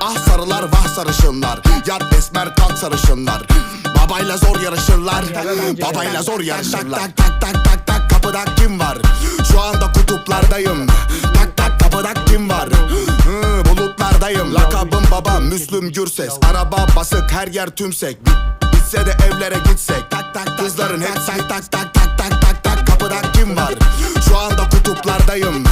Ah sarılar vah sarışınlar, yat esmer kalk sarışınlar. Babayla zor yarışırlar, babayla zor yarışırlar. Tak tak tak tak tak kapıda kim var? Şu anda kutuplardayım. Tak tak kapıda kim var? Bulutlardayım. Lakabım baba Müslüm Gürses. Araba basık her yer tümsek. Bitse de evlere gitsek. Tak tak kızların hep tak tak tak tak tak tak tak kapıda kim var? Şu anda kutuplardayım.